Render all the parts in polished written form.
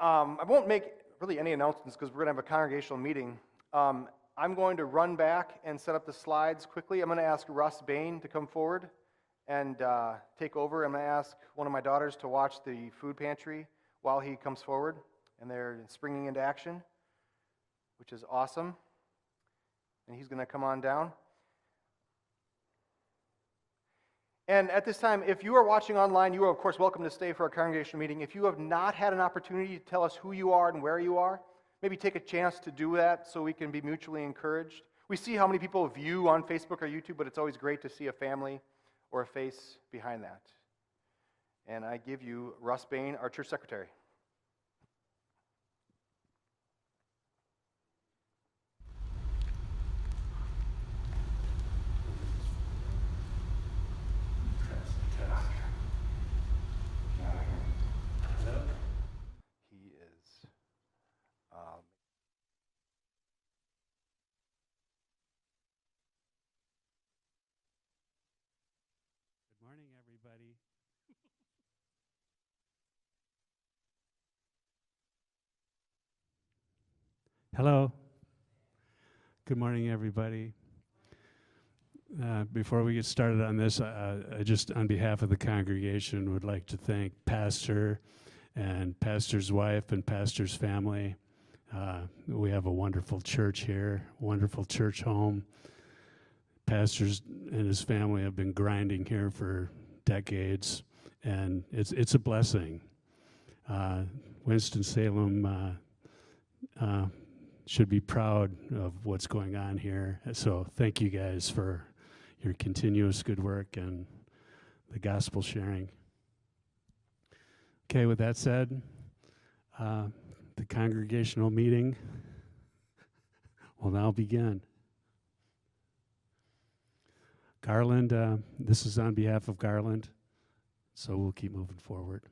I won't make really any announcements because we're going to have a congregational meeting. I'm going to run back and set up the slides quickly. I'm going to ask Russ Bain to come forward and take over. I'm going to ask one of my daughters to watch the food pantry while he comes forward, and they're springing into action, which is awesome. And he's going to come on down. And at this time, if you are watching online, you are, of course, welcome to stay for our congregational meeting. If you have not had an opportunity to tell us who you are and where you are, maybe take a chance to do that so we can be mutually encouraged. We see how many people view on Facebook or YouTube, but it's always great to see a family or a face behind that. And I give you Russ Bain, our church secretary. Good morning, everybody. Hello. Good morning, everybody. Before we get started on this, I just, on behalf of the congregation, would like to thank Pastor and Pastor's wife and Pastor's family. We have a wonderful church here, wonderful church home. Pastors and his family have been grinding here for decades, and it's a blessing. Winston-Salem should be proud of what's going on here. So thank you guys for your continuous good work and the gospel sharing. Okay, with that said, the congregational meeting will now begin. Garland, this is on behalf of Garland, so we'll keep moving forward.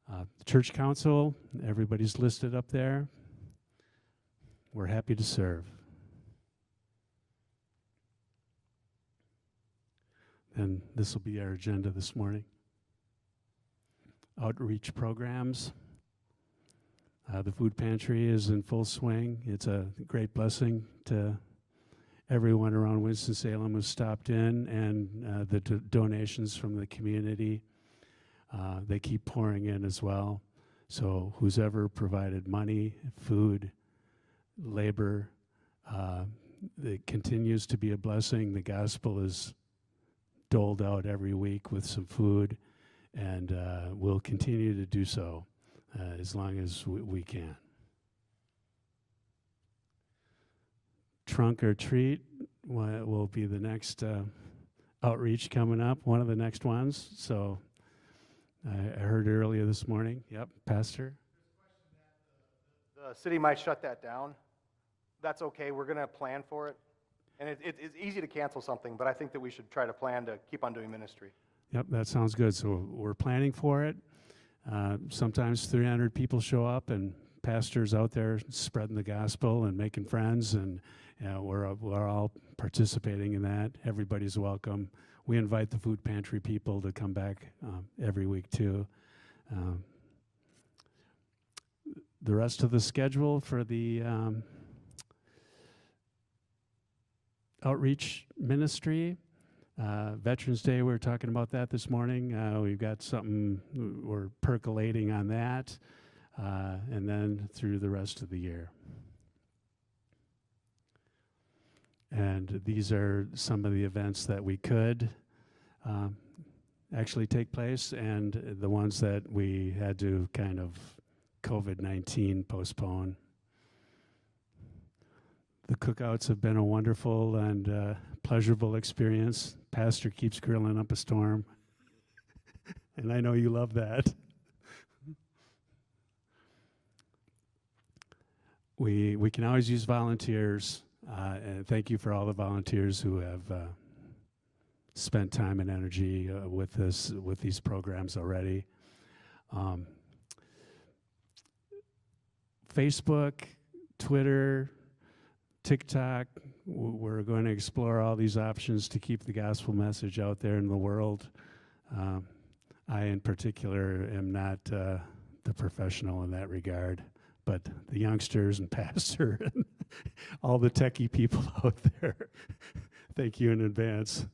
The church council, everybody's listed up there. We're happy to serve. And this will be our agenda this morning. Outreach programs. The food pantry is in full swing. It's a great blessing to everyone around Winston-Salem who stopped in, and the donations from the community, they keep pouring in as well. So who's ever provided money, food, labor, it continues to be a blessing. The gospel is doled out every week with some food, and we'll continue to do so as long as we can. Trunk or treat will be the next outreach coming up, one of the next ones. So I heard earlier this morning. Yep, Pastor. The city might shut that down. That's okay. We're going to plan for it. And it's easy to cancel something, but I think that we should try to plan to keep on doing ministry. Yep, that sounds good. So we're planning for it. Sometimes 300 people show up, and pastors out there spreading the gospel and making friends, and we're all participating in that. Everybody's welcome. We invite the food pantry people to come back every week too. The rest of the schedule for the outreach ministry, Veterans Day, we were talking about that this morning. We've got something, we're percolating on that, and then through the rest of the year. And these are some of the events that we could actually take place, and the ones that we had to kind of COVID-19 postpone. The cookouts have been a wonderful and pleasurable experience. Pastor keeps grilling up a storm, and I know you love that. We can always use volunteers, and thank you for all the volunteers who have spent time and energy with these programs already. Facebook, Twitter, TikTok, we're going to explore all these options to keep the gospel message out there in the world. I, in particular, am not the professional in that regard. But the youngsters and pastor and all the techie people out there, thank you in advance.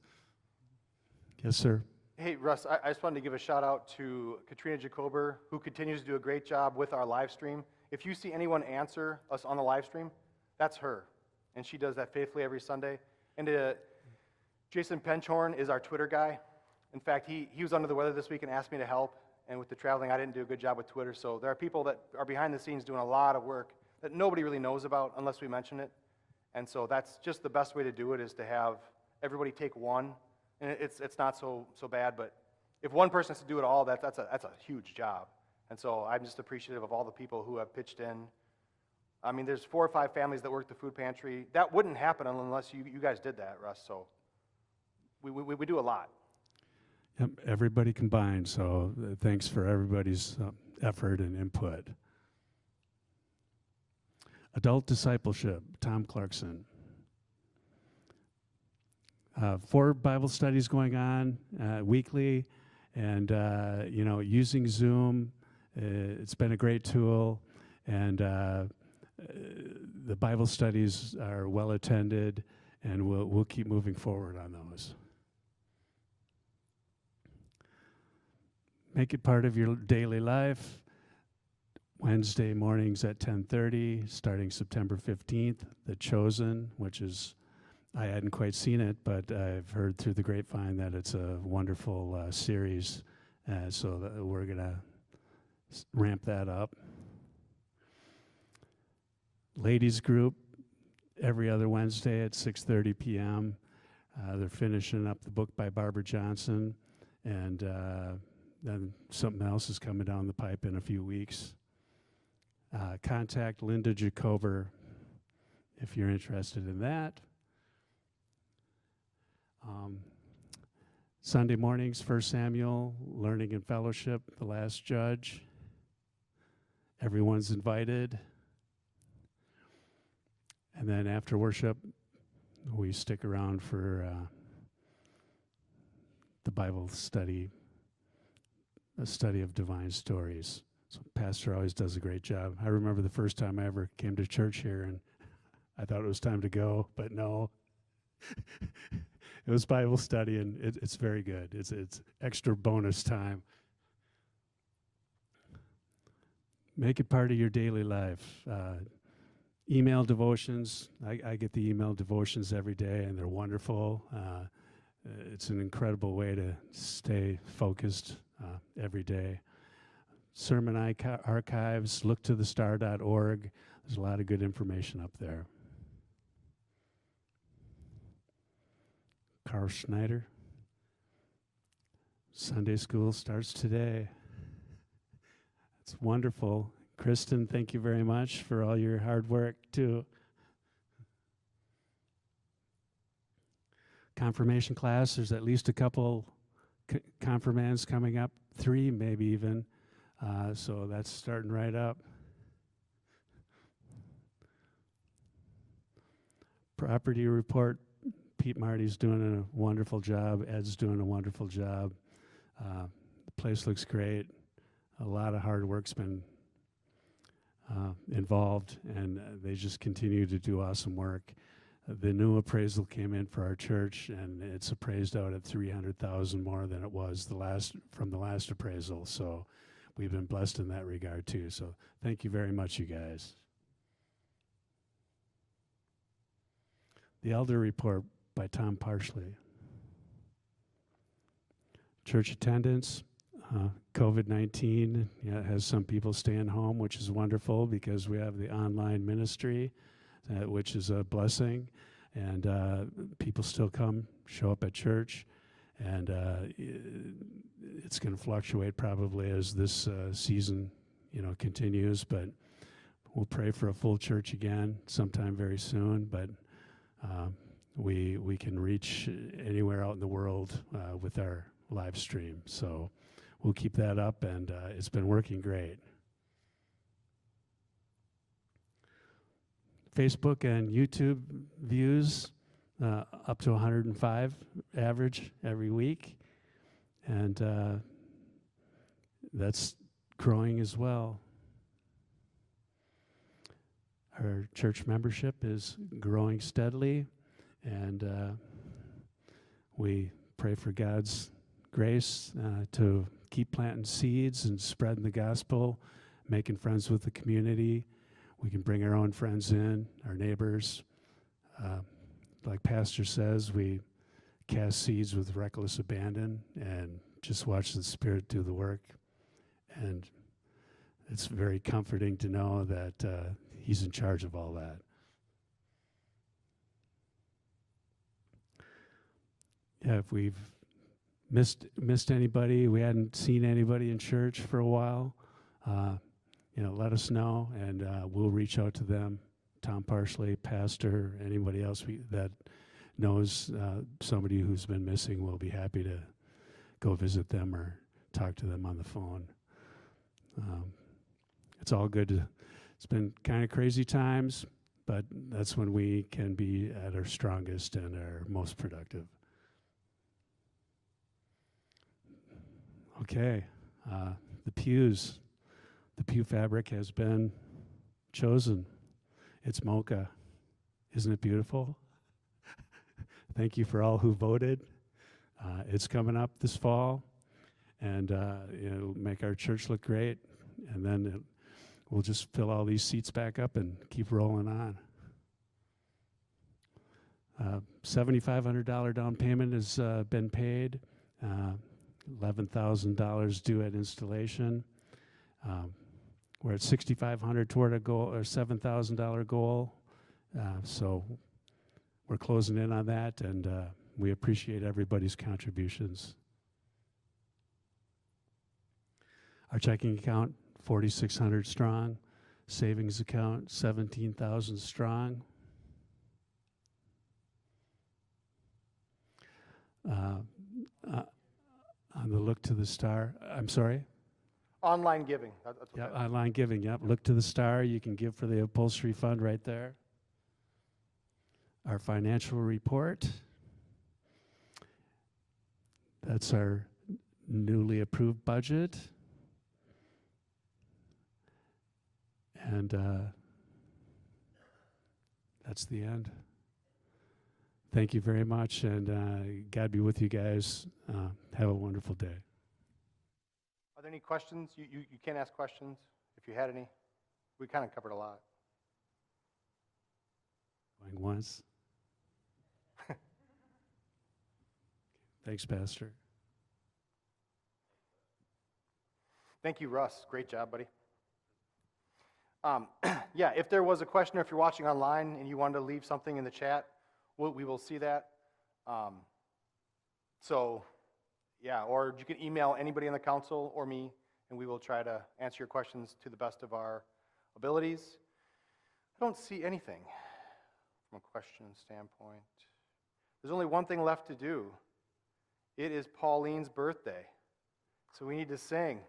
Yes, sir. Hey, Russ, I just wanted to give a shout out to Katrina Jacober, who continues to do a great job with our live stream. If you see anyone answer us on the live stream, that's her. And she does that faithfully every Sunday. And Jason Penchorn is our Twitter guy. In fact, he was under the weather this week and asked me to help. And with the traveling, I didn't do a good job with Twitter. So there are people that are behind the scenes doing a lot of work that nobody really knows about unless we mention it. And so that's just the best way to do it, is to have everybody take one. And it's not so bad, but if one person has to do it all, that's a huge job. And so I'm just appreciative of all the people who have pitched in. I mean, there's 4 or 5 families that work the food pantry. That wouldn't happen unless you guys did that, Russ. So we do a lot. Yep, everybody combined, so thanks for everybody's effort and input. Adult discipleship, Tom Clarkson. 4 Bible studies going on weekly, and using Zoom. It's been a great tool, and the Bible studies are well attended, and we'll keep moving forward on those. Make it part of your daily life. Wednesday mornings at 10:30, starting September 15th. The Chosen, which is, I hadn't quite seen it, but I've heard through the grapevine that it's a wonderful series, so that we're going to ramp that up. Ladies group, every other Wednesday at 6:30 p.m. They're finishing up the book by Barbara Johnson, and then something else is coming down the pipe in a few weeks. Contact Linda Jacober if you're interested in that. Sunday mornings, 1 Samuel, Learning and Fellowship, The Last Judge. Everyone's invited. And then after worship, we stick around for the Bible study, a study of divine stories. So Pastor always does a great job. I remember the first time I ever came to church here, and I thought it was time to go, but no. It was Bible study, and it's very good. It's extra bonus time. Make it part of your daily life. Email devotions. I get the email devotions every day, and they're wonderful. It's an incredible way to stay focused every day. Sermon archives, looktothestar.org. There's a lot of good information up there. Carl Schneider. Sunday school starts today. It's wonderful. Kristen, thank you very much for all your hard work, too. Confirmation class, there's at least a couple confirmands coming up, 3 maybe even. So that's starting right up. Property report. Pete Marty's doing a wonderful job. Ed's doing a wonderful job. The place looks great. A lot of hard work's been involved, and they just continue to do awesome work. The new appraisal came in for our church, and it's appraised out at $300,000 more than it was from the last appraisal. So we've been blessed in that regard too. So thank you very much, you guys. The Elder Report by Tom Parsley. Church attendance, COVID-19 has some people staying home, which is wonderful because we have the online ministry, which is a blessing, and people still show up at church, and it's going to fluctuate probably as this season continues, but we'll pray for a full church again sometime very soon, but we can reach anywhere out in the world with our live stream. So we'll keep that up, and it's been working great. Facebook and YouTube views up to 105 average every week, and that's growing as well. Our church membership is growing steadily, and we pray for God's grace to keep planting seeds and spreading the gospel, making friends with the community. We can bring our own friends in, our neighbors. Like Pastor says, we cast seeds with reckless abandon and just watch the Spirit do the work. And it's very comforting to know that He's in charge of all that. Yeah, if we've missed anybody, we hadn't seen anybody in church for a while, let us know, and we'll reach out to them. Tom Parsley, pastor, anybody else that knows somebody who's been missing, we'll be happy to go visit them or talk to them on the phone. It's all good. It's been kind of crazy times, but that's when we can be at our strongest and our most productive. Okay, the pews. The pew fabric has been chosen. It's mocha. Isn't it beautiful? Thank you for all who voted. It's coming up this fall, and it'll make our church look great, and then we'll just fill all these seats back up and keep rolling on. $7,500 down payment has been paid. $11,000 due at installation. We're at $6,500 toward a goal, or $7,000 goal. So we're closing in on that, and we appreciate everybody's contributions. Our checking account, 4,600 strong. Savings account, 17,000 strong. On the look to the star, I'm sorry? Online giving. That's what Yeah, that is. online giving, yep. Look to the star. You can give for the upholstery fund right there. Our financial report. That's our newly approved budget. And that's the end. Thank you very much, and God be with you guys. Have a wonderful day. Are there any questions? You can ask questions if you had any. We kind of covered a lot. Going once. Thanks, Pastor. Thank you, Russ. Great job, buddy. Yeah, if there was a question, or if you're watching online and you wanted to leave something in the chat, we will see that. Or you can email anybody on the council or me, and we will try to answer your questions to the best of our abilities. I don't see anything from a question standpoint. There's only one thing left to do. It is Pauline's birthday, so we need to sing.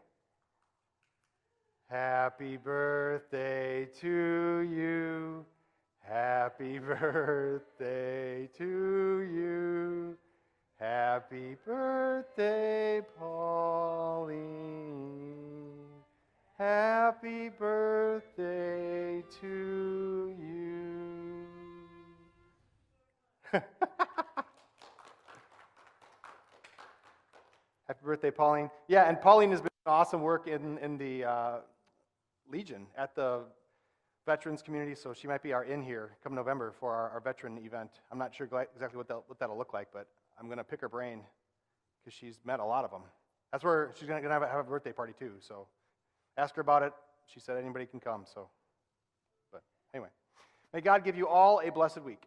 Happy birthday to you. Happy birthday to you. Happy birthday, Pauline. Happy birthday to you. Happy birthday, Pauline. Yeah, and Pauline has been doing awesome work in the Legion at the veterans community, so she might be our in here come November for our veteran event. I'm not sure exactly what that'll look like, but I'm going to pick her brain because she's met a lot of them. That's where she's going to have a birthday party too, so ask her about it. She said anybody can come, so. But anyway, may God give you all a blessed week.